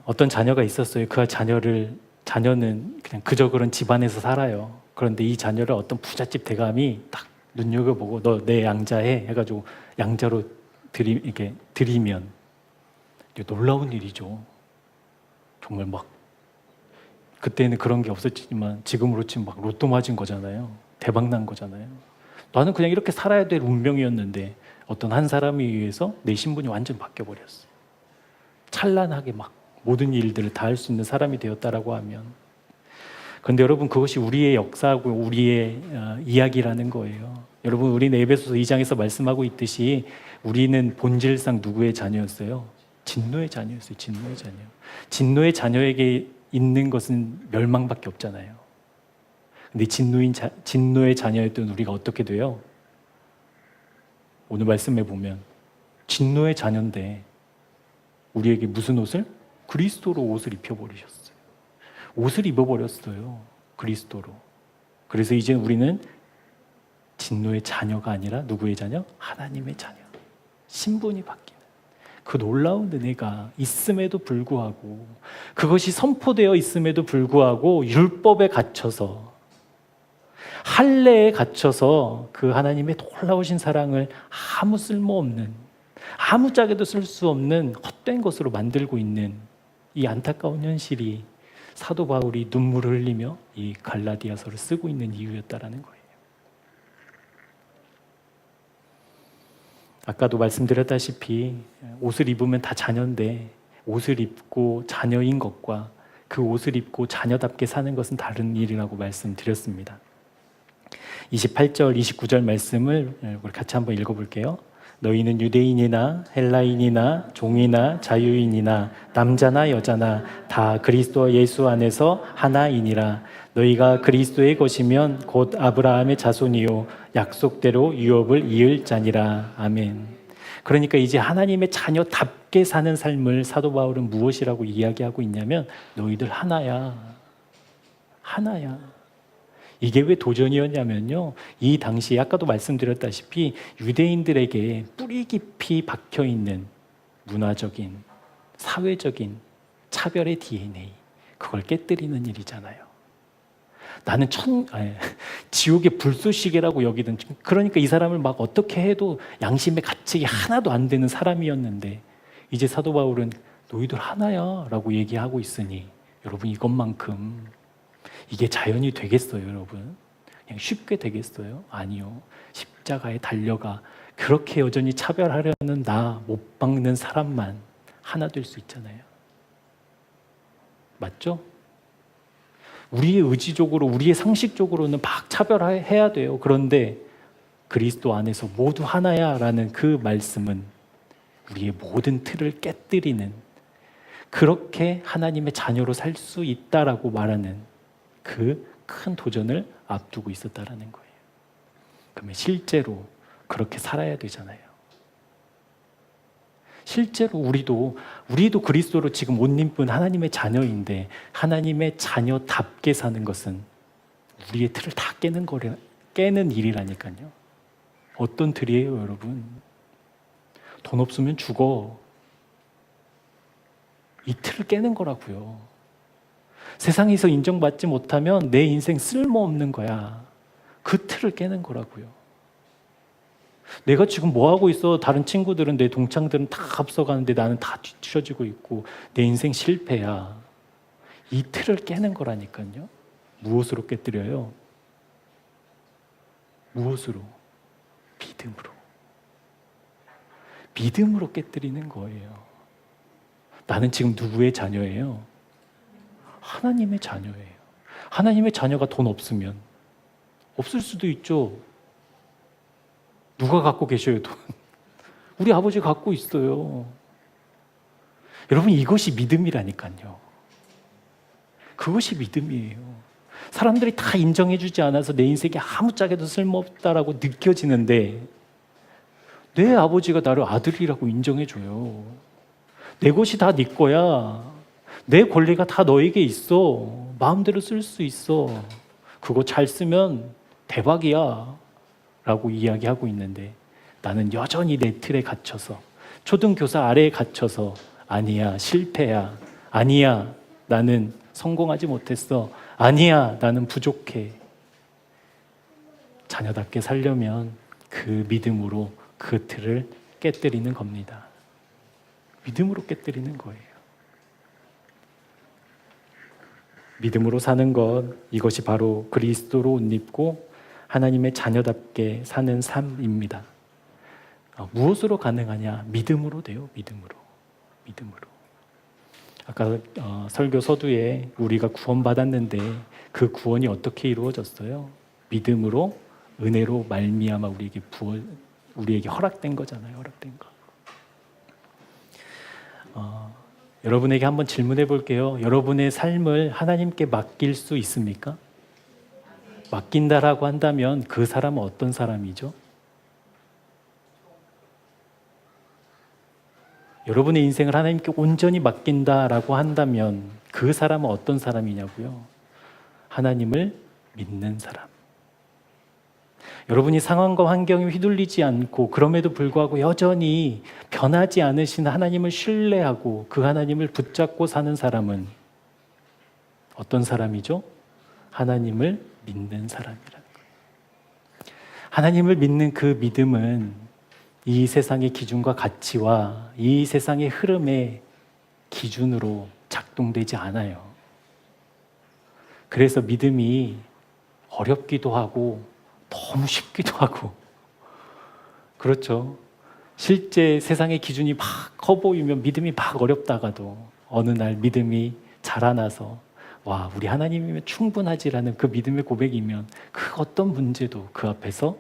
어떤 자녀가 있었어요. 그 자녀는 그냥 그저 그런 집안에서 살아요. 그런데 이 자녀를 어떤 부잣집 대감이 딱 눈여겨보고 너 내 양자해 해가지고 양자로 이렇게 들이면 놀라운 일이죠. 정말 그때는 그런 게 없었지만 지금으로 치면 로또 맞은 거잖아요. 대박 난 거잖아요. 나는 그냥 이렇게 살아야 될 운명이었는데 어떤 한 사람에 의해서 내 신분이 완전 바뀌어버렸어요. 찬란하게 막 모든 일들을 다 할 수 있는 사람이 되었다라고 하면, 그런데 여러분 그것이 우리의 역사하고 우리의 이야기라는 거예요. 여러분 우리는 에베소서 2장에서 말씀하고 있듯이 우리는 본질상 누구의 자녀였어요? 진노의 자녀였어요. 진노의 자녀. 진노의 자녀에게 있는 것은 멸망밖에 없잖아요. 근데 진노의 자녀였던 우리가 어떻게 돼요? 오늘 말씀에 보면 진노의 자녀인데 우리에게 무슨 옷을? 그리스도로 옷을 입혀버리셨어요. 옷을 입어버렸어요. 그리스도로. 그래서 이제 우리는 진노의 자녀가 아니라 누구의 자녀? 하나님의 자녀. 신분이 바뀌는 그 놀라운 은혜가 있음에도 불구하고, 그것이 선포되어 있음에도 불구하고 율법에 갇혀서, 할례에 갇혀서 그 하나님의 놀라우신 사랑을 아무 쓸모없는, 아무짝에도 쓸 수 없는 헛된 것으로 만들고 있는 이 안타까운 현실이 사도 바울이 눈물을 흘리며 이 갈라디아서를 쓰고 있는 이유였다라는 거예요. 아까도 말씀드렸다시피 옷을 입으면 다 자녀인데, 옷을 입고 자녀인 것과 그 옷을 입고 자녀답게 사는 것은 다른 일이라고 말씀드렸습니다. 28절, 29절 말씀을 우리 같이 한번 읽어볼게요. 너희는 유대인이나 헬라인이나 종이나 자유인이나 남자나 여자나 다 그리스도 예수 안에서 하나이니라. 너희가 그리스도의 것이면 곧 아브라함의 자손이요 약속대로 유업을 이을 자니라. 아멘. 그러니까 이제 하나님의 자녀답게 사는 삶을 사도 바울은 무엇이라고 이야기하고 있냐면, 너희들 하나야. 하나야. 이게 왜 도전이었냐면요, 이 당시에 아까도 말씀드렸다시피 유대인들에게 뿌리 깊이 박혀있는 문화적인, 사회적인 차별의 DNA, 그걸 깨뜨리는 일이잖아요. 나는 지옥의 불쏘시개라고 여기던, 그러니까 이 사람을 막 어떻게 해도 양심의 가책이 하나도 안 되는 사람이었는데, 이제 사도 바울은 너희들 하나야 라고 얘기하고 있으니, 여러분 이것만큼 이게 자연이 되겠어요, 여러분? 그냥 쉽게 되겠어요? 아니요. 십자가에 달려가 그렇게 여전히 차별하려는 나 못 박는 사람만 하나 될 수 있잖아요. 맞죠? 우리의 의지적으로, 우리의 상식적으로는 막 차별해야 돼요. 그런데 그리스도 안에서 모두 하나야 라는 그 말씀은 우리의 모든 틀을 깨뜨리는, 그렇게 하나님의 자녀로 살 수 있다라고 말하는 그 큰 도전을 앞두고 있었다라는 거예요. 그러면 실제로 그렇게 살아야 되잖아요. 실제로 우리도 그리스도로 지금 옷 입은 하나님의 자녀인데, 하나님의 자녀답게 사는 것은 우리의 틀을 다 깨는 일이라니까요. 어떤 틀이에요, 여러분? 돈 없으면 죽어. 이 틀을 깨는 거라고요. 세상에서 인정받지 못하면 내 인생 쓸모없는 거야. 그 틀을 깨는 거라고요. 내가 지금 뭐 하고 있어? 다른 친구들은, 내 동창들은 다 앞서가는데 나는 다 뒤처지고 있고 내 인생 실패야. 이 틀을 깨는 거라니까요. 무엇으로 깨뜨려요? 무엇으로? 믿음으로. 믿음으로 깨뜨리는 거예요. 나는 지금 누구의 자녀예요? 하나님의 자녀예요. 하나님의 자녀가 돈 없으면, 없을 수도 있죠. 누가 갖고 계셔요, 돈? 우리 아버지 갖고 있어요. 여러분, 이것이 믿음이라니까요. 그것이 믿음이에요. 사람들이 다 인정해주지 않아서 내 인생에 아무짝에도 쓸모없다라고 느껴지는데, 내 아버지가 나를 아들이라고 인정해줘요. 내 것이 다 네 거야. 내 권리가 다 너에게 있어. 마음대로 쓸 수 있어. 그거 잘 쓰면 대박이야 라고 이야기하고 있는데, 나는 여전히 내 틀에 갇혀서, 초등교사 아래에 갇혀서, 아니야 실패야, 아니야 나는 성공하지 못했어, 아니야 나는 부족해. 자녀답게 살려면 그 믿음으로 그 틀을 깨뜨리는 겁니다. 믿음으로 깨뜨리는 거예요. 믿음으로 사는 것, 이것이 바로 그리스도로 옷 입고 하나님의 자녀답게 사는 삶입니다. 무엇으로 가능하냐? 믿음으로 돼요. 믿음으로. 아까 설교 서두에 우리가 구원받았는데 그 구원이 어떻게 이루어졌어요? 믿음으로 은혜로 말미암아 우리에게 허락된 거잖아요. 허락된 거. 여러분에게 한번 질문해 볼게요. 여러분의 삶을 하나님께 맡길 수 있습니까? 맡긴다라고 한다면 그 사람은 어떤 사람이죠? 여러분의 인생을 하나님께 온전히 맡긴다라고 한다면 그 사람은 어떤 사람이냐고요? 하나님을 믿는 사람. 여러분이 상황과 환경에 휘둘리지 않고 그럼에도 불구하고 여전히 변하지 않으신 하나님을 신뢰하고 그 하나님을 붙잡고 사는 사람은 어떤 사람이죠? 하나님을 믿는 사람이라는 거예요. 하나님을 믿는 그 믿음은 이 세상의 기준과 가치와 이 세상의 흐름의 기준으로 작동되지 않아요. 그래서 믿음이 어렵기도 하고 너무 쉽기도 하고 그렇죠. 실제 세상의 기준이 막 커 보이면 믿음이 막 어렵다가도 어느 날 믿음이 자라나서 와, 우리 하나님이면 충분하지라는 그 믿음의 고백이면 그 어떤 문제도 그 앞에서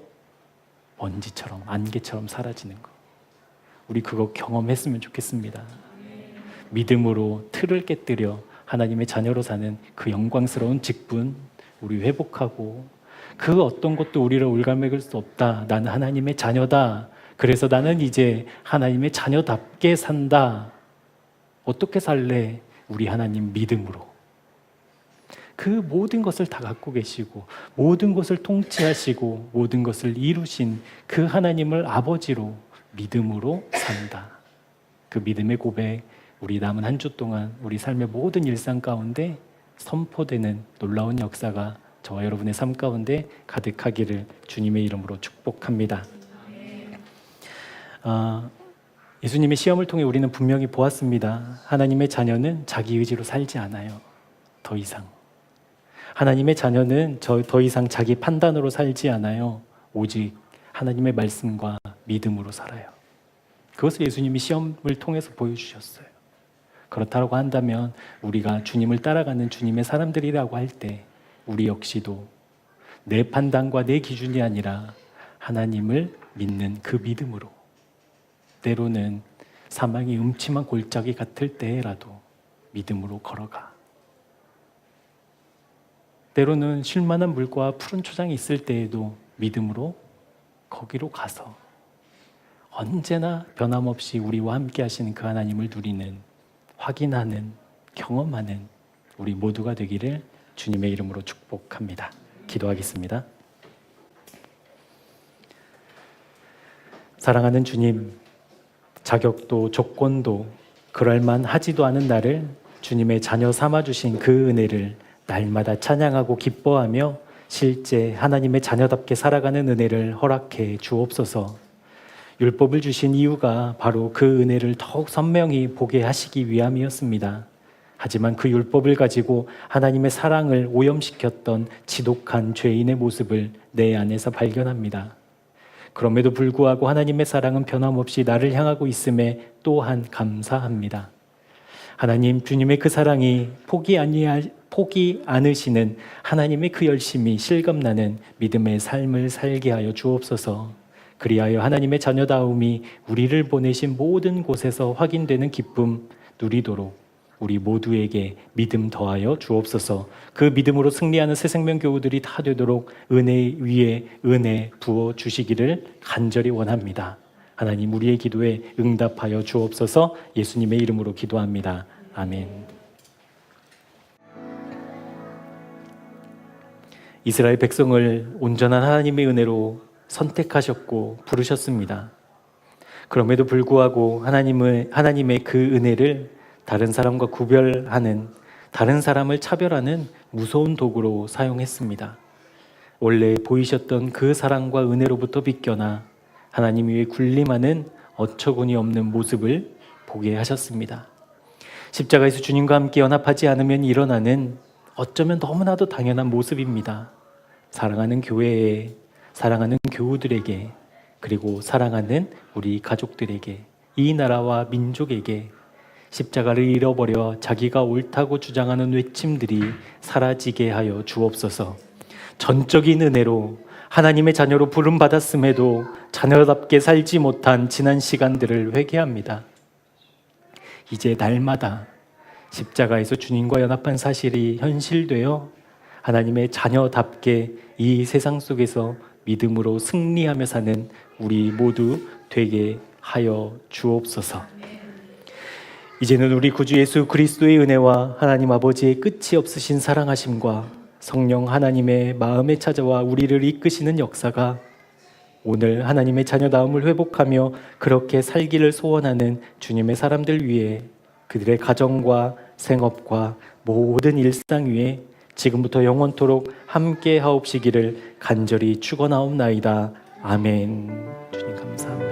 먼지처럼 안개처럼 사라지는 거. 우리 그거 경험했으면 좋겠습니다. 믿음으로 틀을 깨뜨려 하나님의 자녀로 사는 그 영광스러운 직분 우리 회복하고 그 어떤 것도 우리를 올가매길 수 없다. 나는 하나님의 자녀다. 그래서 나는 이제 하나님의 자녀답게 산다. 어떻게 살래? 우리 하나님 믿음으로. 그 모든 것을 다 갖고 계시고 모든 것을 통치하시고 모든 것을 이루신 그 하나님을 아버지로 믿음으로 산다. 그 믿음의 고백 우리 남은 한 주 동안 우리 삶의 모든 일상 가운데 선포되는 놀라운 역사가 저와 여러분의 삶 가운데 가득하기를 주님의 이름으로 축복합니다. 예수님의 시험을 통해 우리는 분명히 보았습니다. 하나님의 자녀는 자기 의지로 살지 않아요. 더 이상. 하나님의 자녀는 더 이상 자기 판단으로 살지 않아요. 오직 하나님의 말씀과 믿음으로 살아요. 그것을 예수님이 시험을 통해서 보여주셨어요. 그렇다고 한다면 우리가 주님을 따라가는 주님의 사람들이라고 할 때 우리 역시도 내 판단과 내 기준이 아니라 하나님을 믿는 그 믿음으로 때로는 사망이 음침한 골짜기 같을 때라도 믿음으로 걸어가. 때로는 쉴만한 물과 푸른 초장이 있을 때에도 믿음으로 거기로 가서 언제나 변함없이 우리와 함께 하시는 그 하나님을 누리는, 확인하는, 경험하는 우리 모두가 되기를 주님의 이름으로 축복합니다. 기도하겠습니다. 사랑하는 주님, 자격도 조건도 그럴만하지도 않은 나를 주님의 자녀 삼아주신 그 은혜를 날마다 찬양하고 기뻐하며 실제 하나님의 자녀답게 살아가는 은혜를 허락해 주옵소서. 율법을 주신 이유가 바로 그 은혜를 더욱 선명히 보게 하시기 위함이었습니다. 하지만 그 율법을 가지고 하나님의 사랑을 오염시켰던 지독한 죄인의 모습을 내 안에서 발견합니다. 그럼에도 불구하고 하나님의 사랑은 변함없이 나를 향하고 있음에 또한 감사합니다. 하나님, 주님의 그 사랑이 포기 않으시는 하나님의 그 열심이 실감나는 믿음의 삶을 살게 하여 주옵소서. 그리하여 하나님의 자녀다움이 우리를 보내신 모든 곳에서 확인되는 기쁨 누리도록 우리 모두에게 믿음 더하여 주옵소서. 그 믿음으로 승리하는 새 생명 교우들이 다 되도록 은혜 위에 은혜 부어 주시기를 간절히 원합니다. 하나님, 우리의 기도에 응답하여 주옵소서. 예수님의 이름으로 기도합니다. 아멘. 이스라엘 백성을 온전한 하나님의 은혜로 선택하셨고 부르셨습니다. 그럼에도 불구하고 하나님의 그 은혜를 다른 사람과 구별하는, 다른 사람을 차별하는 무서운 도구로 사용했습니다. 원래 보이셨던 그 사랑과 은혜로부터 비껴나 하나님 위에 군림하는 어처구니 없는 모습을 보게 하셨습니다. 십자가에서 주님과 함께 연합하지 않으면 일어나는 어쩌면 너무나도 당연한 모습입니다. 사랑하는 교회에, 사랑하는 교우들에게 그리고 사랑하는 우리 가족들에게, 이 나라와 민족에게 십자가를 잃어버려 자기가 옳다고 주장하는 외침들이 사라지게 하여 주옵소서. 전적인 은혜로 하나님의 자녀로 부름받았음에도 자녀답게 살지 못한 지난 시간들을 회개합니다. 이제 날마다 십자가에서 주님과 연합한 사실이 현실되어 하나님의 자녀답게 이 세상 속에서 믿음으로 승리하며 사는 우리 모두 되게 하여 주옵소서. 이제는 우리 구주 예수 그리스도의 은혜와 하나님 아버지의 끝이 없으신 사랑하심과 성령 하나님의 마음에 찾아와 우리를 이끄시는 역사가 오늘 하나님의 자녀다움을 회복하며 그렇게 살기를 소원하는 주님의 사람들 위해, 그들의 가정과 생업과 모든 일상 위에 지금부터 영원토록 함께 하옵시기를 간절히 축원하옵나이다. 아멘. 주님 감사합니다.